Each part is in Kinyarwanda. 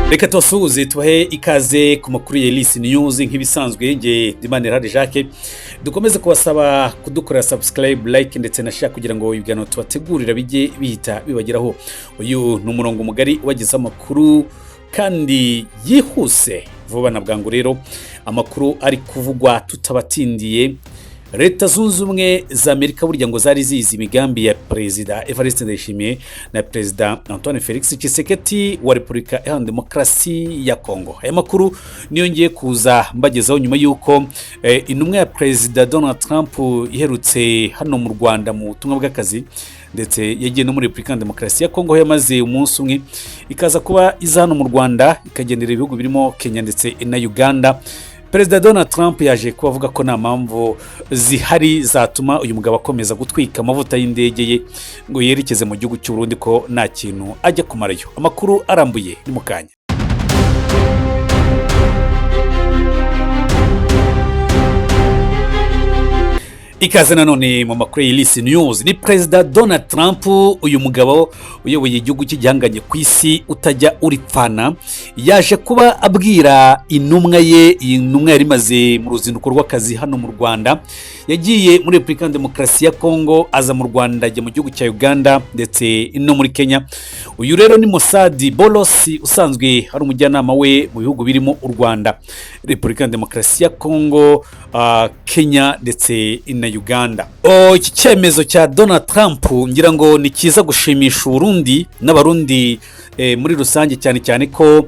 Reka tubasuhuze tubahe ikaze ku makuru ya Elise News nk'ibisanzwe nge Dimanira Jacques dukomeze kubasaba kudukorera subscribe like ndetse na share kugira ngo ibigano tubategurira bijye bihita bibageraho. Uyu ni umurongo mugari wagize amakuru kandi yihuse vuba na bwangu. Rero amakuru ari kuvugwa tutabatindiye. Leta zunze ubumwe za Amerika burya ngo zari zizi imigambi ya Perezida Evaliste na Perezida Antoine Felix Tshisekedi wa Repubulika Iharanira Demokarasi ya Kongo. Aya makuru niyo ngiye kuza mbagezaho nyuma yuko intumwa ya Perezida Donald Trump iherutse hano mu Rwanda mu butumwa bw'akazi ndetse yagiye no muri Repubulika Iharanira Demokarasi ya Kongo yamaze umunsi umwe ikaza kuba iza hano mu Rwanda ikagendera ibihugu birimo Kenya ndetse na Uganda. Perezida Donald Trump yaje kuvuga ko nta mpamvu zihari zatuma uyu mugabo akomeza gutwika amavuta y'indege ye ngo yerekeze mu gihugu cy'u Burundi, ko nta kintu ajya kumarayo. Amakuru arambuye ni mukanya. Ikaze nanone mu makuru ya Elise News. Ni Perezida Donald Trump, uyu mugabo uyoboye igihugu cy'igihanganye ku isi utajya uripfana, yaje kuba abwira intumwa ye. Intumwa yari imaze mu ruzinduko rw'akazi hano mu Rwanda, yagiye muri Repubulika Iharanira Demokarasi ya Kongo, aza mu Rwanda, ajya mu gihugu cya Uganda ndetse no muri Kenya. Uyu rero ni Musadi Bolos, usanzwe ari umujyanama we mu bihugu birimo u Rwanda, Repubulika Iharanira Demokarasi ya Kongo, Kenya ndetse na Uganda. Iki cyemezo cya Donald Trump ngira ngo ni kiza gushimisha Burundi n'abarundi muri rusange, cyane cyane ko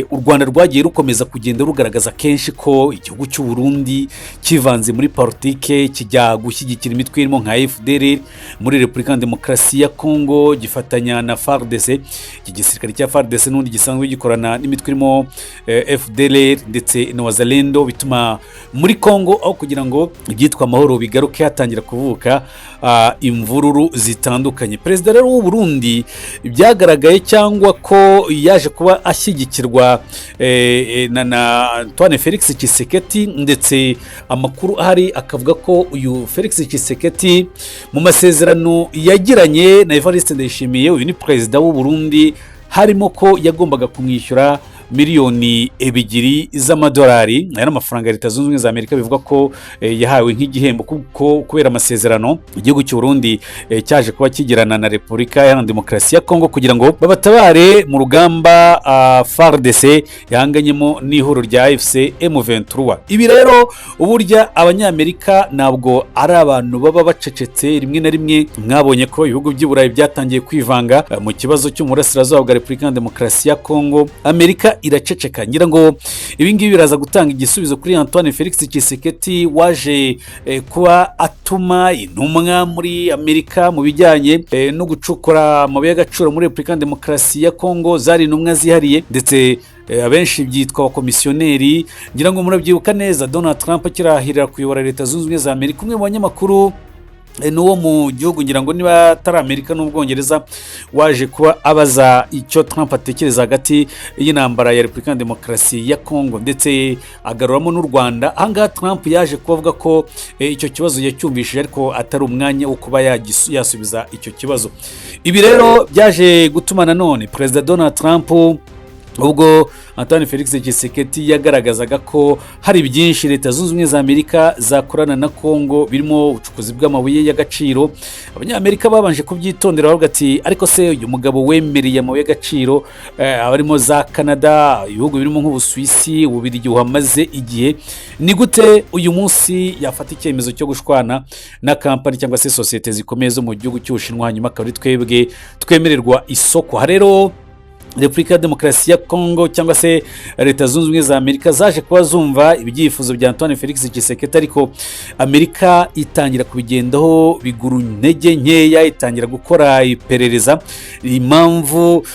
u Rwanda rwagiye rukomeza kugenda rugaragaza kenshi ko igihugu cy'u Burundi kivanze muri politike, kijya gushyigikira imitwe irimo nka FDLR muri Repubulika Iharanira Demokarasi ya Kongo, gifatanya na FARDC, igisirikare cya FARDC n'undi gisanzwe gikorana n'imitwe irimo FDLR ndetse na Wazalendo, bituma muri Kongo aho kugira ngo ibyitwa amahoro bigaruke hatangira kuvuka imvururu zitandukanye. Perezida rero w'u Burundi byagaragaye cyangwa ko yaje kuba ashyigikirwa na Antoine Felix Tshisekedi, ndetse amakuru ahari akavuga ko uyu Felix Tshisekedi mu masezerano yagiranye na Evariste Ndayishimiye, uyu ni Perezida w'u Burundi, harimo ko yagombaga kumwishyura miliyoni 2 z'amadolari. Aya n'amafaranga Leta zunze ubumwe za Amerika bivuga ko yahawe nk'igihembo kuko kubera amasezerano igihugu cy'u Burundi cyaje kuba kigirana na Repubulika Iharanira Demokarasi ya Kongo kugira ngo babatabare mu rugamba FARDC yahanganyemo n'ihuriro rya FC M23. Ibi rero uburya Abanyamerika ntabwo ari abantu baba bacecetse. Rimwe na rimwe mwabonye ko ibihugu by'i Burayi byatangiye kwivanga mu kibazo cy'umurasirazuba bwa Repubulika Iharanira Demokarasi ya Kongo. Amerika iraceceka. Ngira ngo ibi ngibi biraza gutanga igisubizo kuri Antoine Felix Tshisekedi waje kuba atuma intumwa muri Amerika mu bijyanye no gucukura amabuye y'agaciro muri Repubulika Iharanira Demokarasi ya Kongo. Zari intumwa zihariye ndetse abenshi byitwa abakomisiyoneri. Ngira ngo murabyibuka neza Donald Trump akirahirira kuyobora Leta zunze ubumwe za Amerika, umwe mu banyamakuru n'uwo mu gihugu ngira ngo niba atari Amerika n'Ubwongereza waje kuba abaza icyo Trump atekereza hagati y'intambara ya Repubulika Iharanira Demokarasi ya Kongo ndetse agaruramo n'u Rwanda. Ahangaha Trump yaje kuvuga ko icyo kibazo yacyumvishije ariko atari umwanya wo kuba yasubiza icyo kibazo. Ibi rero byaje gutuma nanone Perezida Donald Trump, ubwo Antoine Felix Tshisekedi yagaragazaga ko hari byinshi Leta zunze ubumwe za Amerika zakorana na Kongo birimo ubucukuzi bw'amabuye y'agaciro, Abanyamerika babanje kubyitondera bavuga ati ariko se uyu mugabo wemereye amabuye y'agaciro abarimo za Canada, ibihugu birimo nk'Ubusuwisi, Ububirigi uhamaze igihe, ni gute uyu munsi yafata icyemezo cyo gushwana na kampani cyangwa se sosiyete zikomeye zo mu gihugu cy'Ubushinwa hanyuma akaba ari twebwe twemererwa isoko? Rero Repubulika ya Demokarasi ya Kongo cyangwa se Leta zunze ubumwe za Amerika zaje kuba zumva ibyifuzo bya Antoine Felix Tshisekedi, ariko Amerika itangira kubigendaho biguru intege nkeya, itangira gukora iperereza impamvu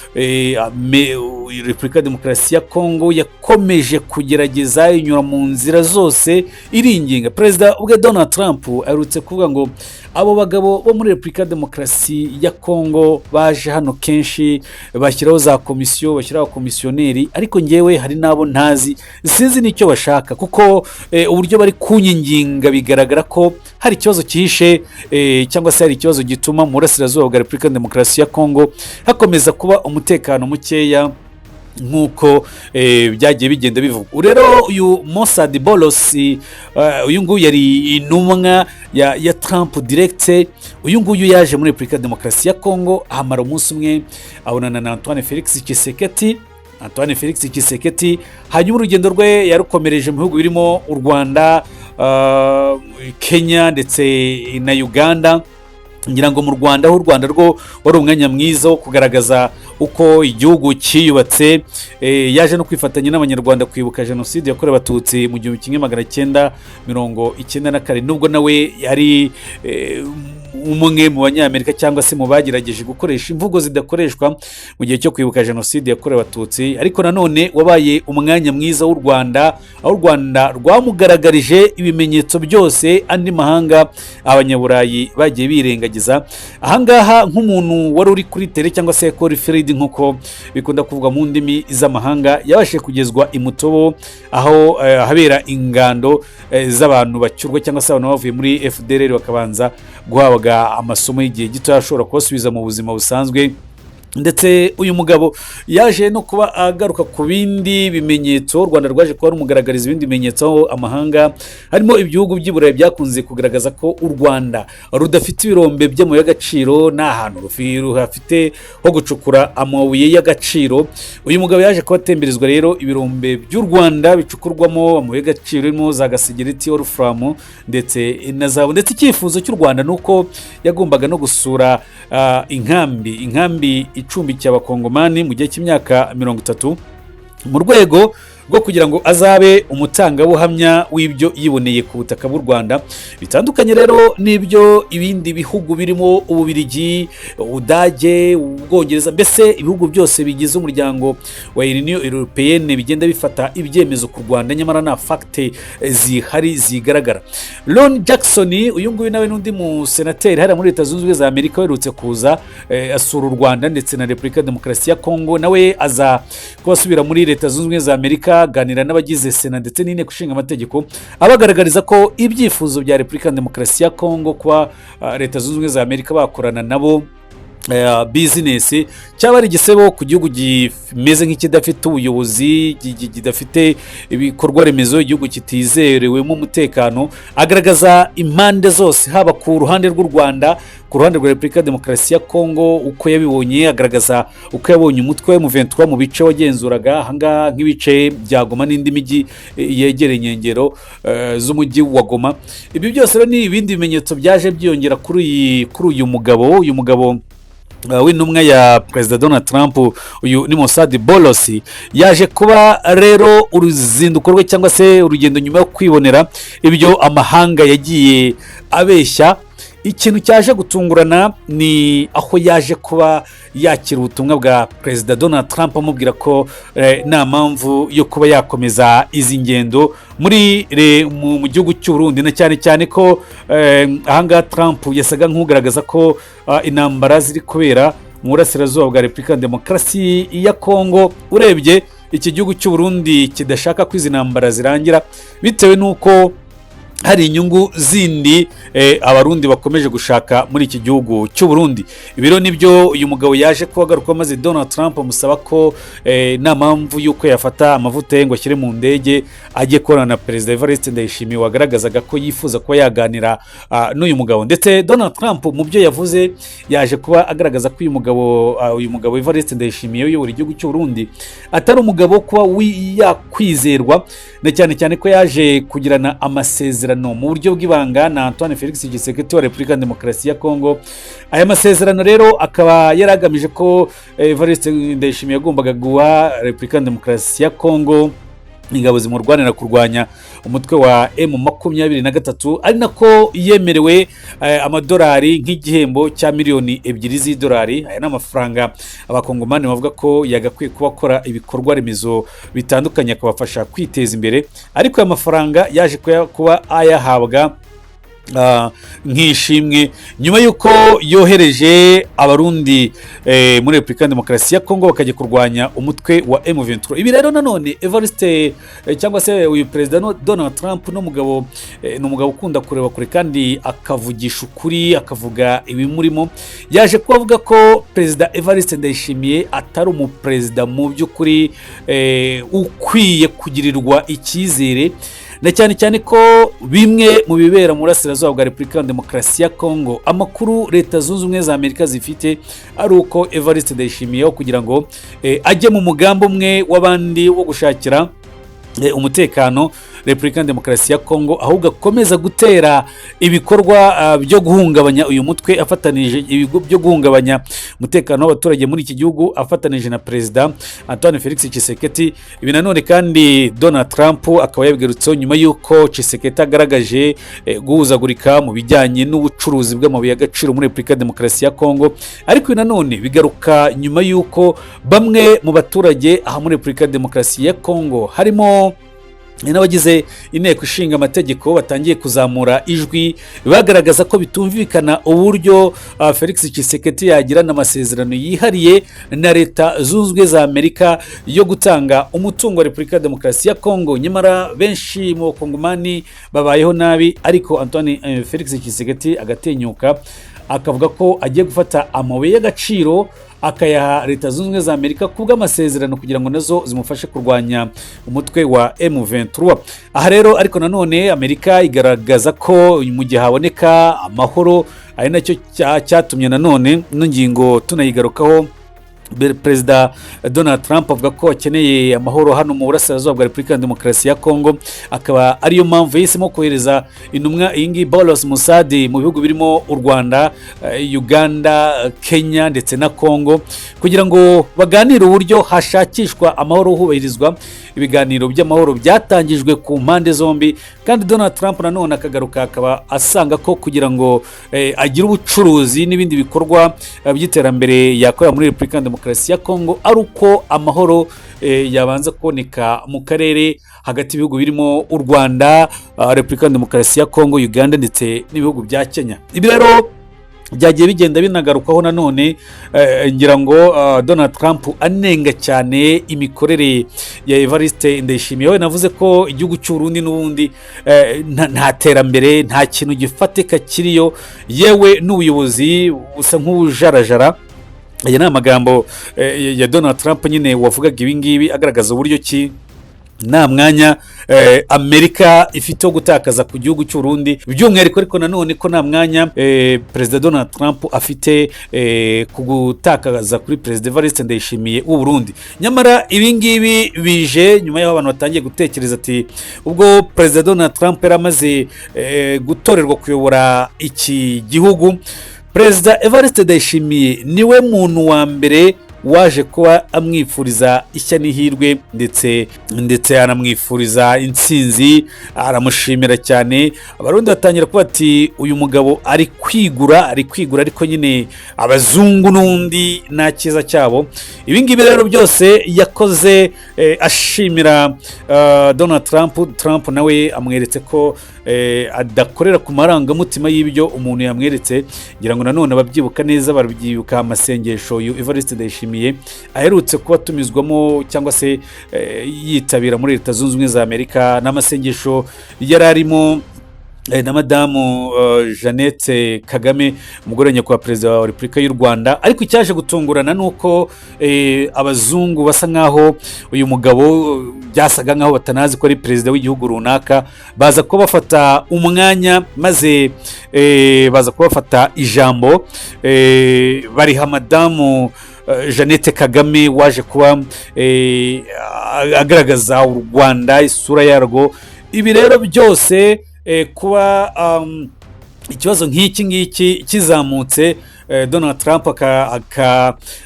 Repubulika ya Demokarasi ya Kongo yakomeje kugerageza inyura mu nzira zose iringinga. Perezida ubwe Donald Trump aherutse kuvuga ngo abo bagabo bo muri Repubulika ya Demokarasi ya Kongo baje hano kenshi bashyiraho za komisiyo, bashyiraho komisiyoneri, ariko ngewe hari nabo ntazi, sinzi n'icyo bashaka, kuko uburyo bari kunyinginga bigaragara ko hari ikibazo cyihishe cyangwa se hari ikibazo gituma mu burasirazuba bwa Repubulika ya Demokarasi ya Kongo hakomeza kuba umutekano mukeya nk'uko byagiye bigenda bivuga. Rero uyu Mossad Bolos uyu nguyu yari intumwa ya Trump direct. Uyu nguyu yaje muri Repubulika ya Demokarasi ya Kongo, ahamara umunsi umwe abonana na Antoine Felix Tshisekedi. Hanyuma urugendo rwe yarukomereje mu bihugu birimo u Rwanda, Kenya ndetse na Uganda. ngira ngo mu Rwanda aho u Rwanda rwo wari umwanya mwiza wo kugaragaza uko igihugu cyiyubatse. Yaje no kwifatanya n'Abanyarwanda kwibuka genocide yakorewe abatutsi mu 1994, nubwo nawe yari umwe mu banyamerika cyangwa se mu bagerageje gukoresha imvugo zidakoreshwa mu gihe cyo kwibuka genocide yakorewe abatutsi, ariko nanone wabaye umwanya mwiza w'u Rwanda, aho u Rwanda rwamugaragarije ibimenyetso byose andi mahanga abanyaburayi bagiye birengagiza. Ahangaha nk'umuntu wari uri kuri tele cyangwa se kuri Fred nk'uko bikunda kuvuga mu ndimi z'amahanga, yabashije kugezwa imutobo aho habera ingando z'abantu bacyurwa cyangwa se abantu bavuye muri FDLR bakabanza guhabwa amasomo y'igihe gito ashobora kubasubiza mu buzima busanzwe. Ndetse uyu mugabo yaje no kuba agaruka ku bindi bimenyetso. U Rwanda rwaje kuba rumugaragariza ibindi bimenyetso amahanga, harimo ibihugu by'Iburayi byakunze kugaragaza ko u Rwanda rudafite ibirombe by'amabuye y'agaciro, nta hantu hafite ho gucukura amabuye y'agaciro. Uyu mugabo yaje kubatemberezwa rero ibirombe by'u Rwanda bicukurwamo amabuye y'agaciro, irimo za Gasegereti, Wolfram ndetse na zahabu. Ndetse icyifuzo cy'u Rwanda nuko yagombaga no gusura inkambi icumbikiye abakongomani mu gihe cy'imyaka 30 mu rwego rwo kugira ngo azabe umutangabuhamya w'ibyo yiboneye ku butaka bw'u Rwanda. Bitandukanye rero n'ibyo ibindi bihugu birimo Ububiligi, Ubudage, Ubwongereza, mbese ibihugu byose bigize umuryango wa Union Européenne bigenda bifata ibyemezo ku Rwanda nyamara nta fakte zihari zigaragara. Ron Jackson uyu nguyu nawe n'undi mu senateri hari muri Leta Zunze Ubumwe za Amerika werutse kuza asura u Rwanda ndetse na Repubulika ya Demokarasi ya Kongo, nawe aza kubasubira muri Leta Zunze Ubumwe za Amerika aganira n'abagize Sena ndetse n'inteko ishinga amategeko, abagaragariza ko ibyifuzo bya Repubulika ya Demokarasi ya Kongo kuba Leta Zunze Ubumwe za Amerika bakorana nabo business cyaba ari igisebo ku gihugu gimeze nk'ikidafite ubuyobozi, kidafite ibikorwa remezo, igihugu kitizerewemo umutekano. Agaragaza impande zose, haba ku ruhande rw'u Rwanda, ku ruhande rwa Repubulika ya Demokarasi ya Kongo uko yabibonye, agaragaza uko yabonye umutwe mu 23 mu bice wagenzuraga ahangaha nk'ibice bya Goma n'indi mijyi yegereye inkengero z'umujyi wa Goma. Ibi byose rero ni ibindi bimenyetso byaje byiyongera kuri uyu mugabo w'intumwa ya Perezida Donald Trump. Uyu ni Mossad Bolos yaje kuba rero uruzinduko rwe cyangwa se urugendo nyuma yo kwibonera ibyo amahanga yagiye abeshya. Ikintu cyaje gutungurana ni aho yaje kuba yakira ubutumwa bwa Perezida Donald Trump amubwira ko nta mpamvu yo kuba yakomeza izi ngendo mu gihugu cy'u Burundi, na cyane cyane ko ahangaha Trump yasaga nk'ugaragaza ko intambara ziri kubera mu burasirazuba bwa Repubulika ya Demokarasi ya Kongo. Urebye iki gihugu cy'u Burundi kidashaka ko izi ntambara zirangira bitewe n'uko hari inyungu zindi abarundi bakomeje gushaka muri iki gihugu cy'u Burundi. Ibiro nibyo uyu mugabo yaje kubagaruka, maze Donald Trump amusaba ko nta mpamvu yuko yafata amavuta ye ngo ashyire mu ndege ajye korana na Perezida Evariste Ndayishimiye wagaragazaga ko yifuza kuba yaganira n'uyu mugabo. Ndetse Donald Trump mu byo yavuze yaje kuba agaragaza ko uyu mugabo Evariste Ndayishimiye uyobora igihugu cy'u Burundi atari umugabo kuba yakwizerwa, na cyane cyane ko yaje kugirana amasezerano mu buryo bw'ibanga na Antoine Felix Tshisekedi wa Repubulika ya Demokarasi ya Kongo. Aya masezerano rero akaba yaragamije ko Evariste Ndayishimiye yagombaga guha Repubulika ya Demokarasi ya Kongo ingabo zimurwanira kurwanya umutwe wa M23, ari nako yemerewe amadolari nk'igihembo cya miliyoni 2 z'idolari. Aya n'amafaranga abakongomani bavuga ko yagakwiye kubakora ibikorwa remezo bitandukanye akabafasha kwiteza imbere, ariko aya mafaranga yaje kuba ayahabwa nk'ishimwe nyuma y'uko yohereje abarundi muri Repubulika ya Demokarasi ya Kongo bakajya kurwanya umutwe wa M23. Ibi rero nanone Evariste cyangwa se uyu Perezida Donald Trump ni umugabo ukunda kureba kure kandi akavugisha ukuri, akavuga ibimurimo. Yaje kuvuga ko Perezida Evariste Ndayishimiye atari umuperezida mu by'ukuri ukwiye kugirirwa icyizere, na cyane cyane ko bimwe mu bibera mu burasirazuba bwa Repubulika ya Demokarasi ya Kongo, amakuru Leta Zunze Ubumwe za Amerika zifite ari uko Evariste Ndayishimiye kugira ngo ajye mu mugambi umwe w'abandi wo gushakira umutekano Repubulika ya Demokarasi ya Kongo, ahubwo akomeza gutera ibikorwa byo guhungabanya uyu mutwe, afatanije ibigo byo guhungabanya umutekano w'abaturage muri iki gihugu, afatanije na Perezida Antoine Felix Tshisekedi. Ibi nanone kandi Donald Trump akaba yabigarutseho nyuma y'uko Tshisekedi agaragaje guhuzagurika mu bijyanye n'ubucuruzi bw'amabuye y'agaciro muri Repubulika ya Demokarasi ya Kongo. Ariko nanone bigaruka nyuma y'uko bamwe mu baturage aha muri Repubulika ya Demokarasi ya Kongo harimo n'abagize inteko ishinga amategeko batangiye kuzamura ijwi bagaragaza ko bitumvikana uburyo Felix Tshisekedi yagirana amasezerano yihariye na Leta Zunze Ubumwe za Amerika yo gutanga umutungo wa Repubulika ya Demokarasi ya Kongo. Nyamara benshi mu bakongomani babayeho nabi, ariko Antoine Felix Tshisekedi agatenyuka akavuga ko agiye gufata amabuye y'agaciro akayaha Leta Zunze Ubumwe za Amerika kubw'amasezerano kugira ngo nazo zimufashe kurwanya umutwe wa M23. Aha rero ariko nanone Amerika igaragaza ko mu gihe haboneka amahoro, ari nacyo cyatumye nanone n'ingingo tunayigarukaho Perezida Donald Trump avuga ko akeneye amahoro hano mu burasirazuba bwa Repubulika ya Demokarasi ya Kongo, akaba ariyo mpamvu yahisemo kohereza intumwa iyi Bolos Musadi mu bihugu birimo u Rwanda, Uganda, Kenya ndetse na Kongo, kugira ngo baganire uburyo hashakishwa amahoro, hubahirizwa ibiganiro by'amahoro byatangijwe ku mpande zombi. Kandi Donald Trump nanone akagaruka akaba asanga ko kugira ngo agire ubucuruzi n'ibindi bikorwa by'iterambere yakorera muri Repubulika ya Demokarasi ya Kongo ari uko amahoro yabanza kuboneka mu karere hagati y'ibihugu birimo u Rwanda, Repubulika ya Demokarasi ya Kongo, Uganda ndetse n'ibihugu bya Kenya. Ibi rero byagiye bigenda binagarukaho nanone, ngira ngo Donald Trump anenga cyane imikorere ya Evariste Ndayishimiye. We navuze ko igihugu cy'u Burundi n'ubundi nta terambere, nta kintu gifatika kiriyo, yewe n'ubuyobozi busa nk'ubujarajara. Aya ni amagambo ya Donald Trump nyine wavugaga ibi ngibi, agaragaza uburyo ki nta mwanya Amerika ifite wo gutakaza ku gihugu cy'u Burundi, by'umwihariko ariko nanone ko nta mwanya Perezida Donald Trump afite ku gutakaza kuri Perezida Evariste Ndayishimiye w'u Burundi. Nyamara ibi ngibi bije nyuma y'aho abantu batangiye gutekereza ati ubwo Perezida Donald Trump yari amaze gutorerwa kuyobora iki gihugu, Perezida Evariste Ndayishimiye niwe muntu wa mbere waje kuba amwifuriza ishya n'ihirwe ndetse anamwifuriza intsinzi, aramushimira cyane. Abarundi batangira kuba ati uyu mugabo ari kwigura ariko nyine abazungu n'undi nta cyiza cyabo. Ibi ngibi rero byose yakoze ashimira Donald Trump nawe amweretse ko adakorera ku marangamutima y'ibyo umuntu yamweretse. Ngira ngo nanone ababyibuka neza barabyibuka amasengesho Evariste Ndayishimiye aherutse kuba atumizwamo cyangwa se yitabira muri Leta Zunze Ubumwe za Amerika, n'amasengesho yari arimo na Madamu Jeannette Kagame, umugore nyakubahwa Perezida wa Repubulika y'u Rwanda. Ariko icyaje gutungurana nuko abazungu basa nkaho uyu mugabo byasaga nkaho batanazi ko ari perezida w'igihugu runaka, baza kuba bafata umwanya maze baza kuba bafata ijambo, bariha Madamu Jeannette Kagame waje kuba agaragaza u Rwanda, isura yarwo. Ibi rero byose kuba ikibazo nk'iki ngiki kizamutse, Donald Trump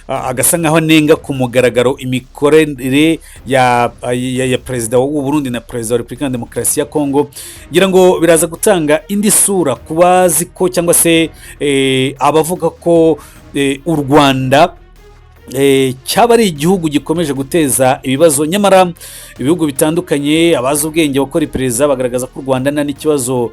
agasa nkaho anenga ku mugaragaro imikorere ya Perezida w'u Burundi na Perezida wa Repubulika ya Demokarasi ya Kongo. Ngira ngo biraza gutanga indi sura ku bazi ko cyangwa se abavuga ko u Rwanda cyaba ari igihugu gikomeje guteza ibibazo. Nyamara ibihugu bitandukanye, abazi ubwenge bakora iperereza bagaragaza ko u Rwanda nta n'ikibazo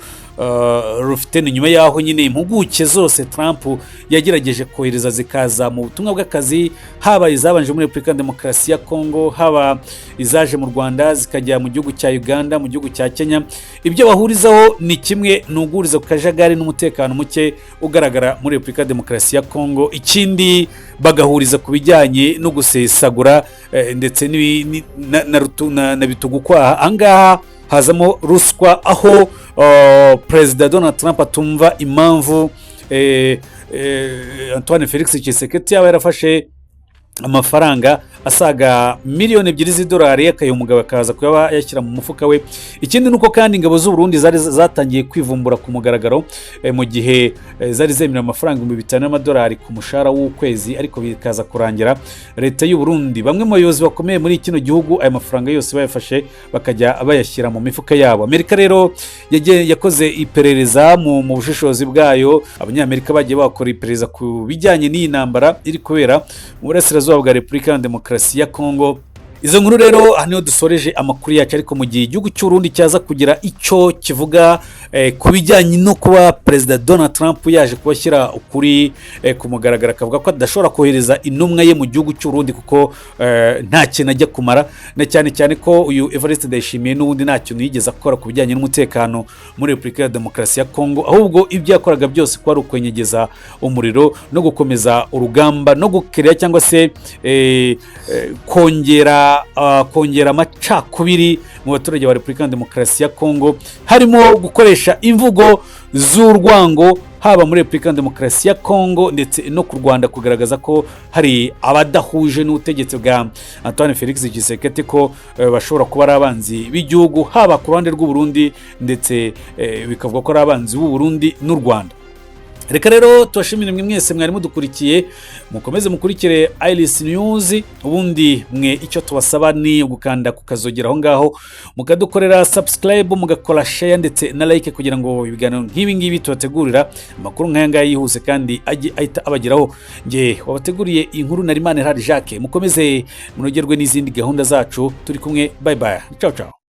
rufite. ni nyuma yaho nyine impuguke zose Trump yagerageje kohereza zikaza mu butumwa bw'akazi, haba izabanje muri Repubulika ya Demokarasi ya Kongo, haba izaje mu Rwanda zikajya mu gihugu cya Uganda, mu gihugu cya Kenya. ibyo bahurizaho ni kimwe, ni uguriza ku kajagari n'umutekano muke ugaragara muri Repubulika ya Demokarasi ya Kongo. Ikindi bagahuriza ku bijyanye no gusesagura ndetse na bitugukwaha. Ahangaha hazamo ruswa, aho Perezida Donald Trump atumva impamvu Antoine Felix Tshisekedi yaba yarafashe amafaranga asaga miliyoni 2 z'idolari akayo umugabo akaza kuba yashyira mu mufuka we. Ikindi nuko kandi ingabo z'u Burundi zari zatangiye kwivumbura ku mugaragaro mu gihe zari zemera amafaranga 5,000 y'amadolari ku mushahara w'ukwezi, ariko bikaza kurangira leta y'u Burundi, bamwe mu bayobozi bakomeye muri kino gihugu, aya mafaranga yose bayafashe bakajya bayashyira mu mifuka yabo. Amerika rero yakoze iperereza mu bushishozi bwayo. Abanyamerika bagiye bakora iperereza ku bijyanye n'iyi ntambara iri kubera mu burasirazuba bwa Repubulika ya Demokarasi ya Kongo. Izo nkuru rero hano dusoreje amakuru yacu, ariko mu gihe igihugu cy'u Burundi cyaza kugira icyo kivuga ku bijyanye no kuba Perezida Donald Trump yaje kubashyira ukuri ku mugaragaro, akavuga ko adashobora kohereza intumwa ye mu gihugu cy'u Burundi kuko nta kintu ajya kumara, na cyane cyane ko uyu Evariste Ndayishimiye n'ubundi nta kintu yigeze akora ku bijyanye n'umutekano muri Repubulika ya Demokarasi ya Kongo, ahubwo ibyo yakoraga byose ko ari ukwenyegeza umuriro no gukomeza urugamba no gukerera cyangwa se kongera amacakubiri mu baturage ba Repubulika ya Demokarasi ya Kongo, harimo gukoresha imvugo z'urwango haba muri Repubulika ya Demokarasi ya Kongo ndetse no ku Rwanda, kugaragaza ko hari abadahuje n'ubutegetsi bwa Antoine Felix Tshisekedi, ko bashobora kuba ari abanzi b'igihugu, haba ku ruhande rw'u Burundi ndetse bikavuga ko ari abanzi b'u Burundi n'u Rwanda. Reka rero tubashimire mwe mwese mwari mudukurikiye, mukomeze mukurikire Iris News. Ubundi mwe icyo tubasaba ni gukanda kukazogera aho ngaho, mukadukorera subscribe, mugakora share ndetse na like, kugira ngo ibiganiro nk'ibi ngibi tubategurira amakuru nk'aya ngaya yihuse kandi ahita abageraho. Nge wabateguriye inkuru na Rimane Hari Jacques. Mukomeze munogerwe n'izindi gahunda zacu, turi kumwe. Bye bye, ciao ciao.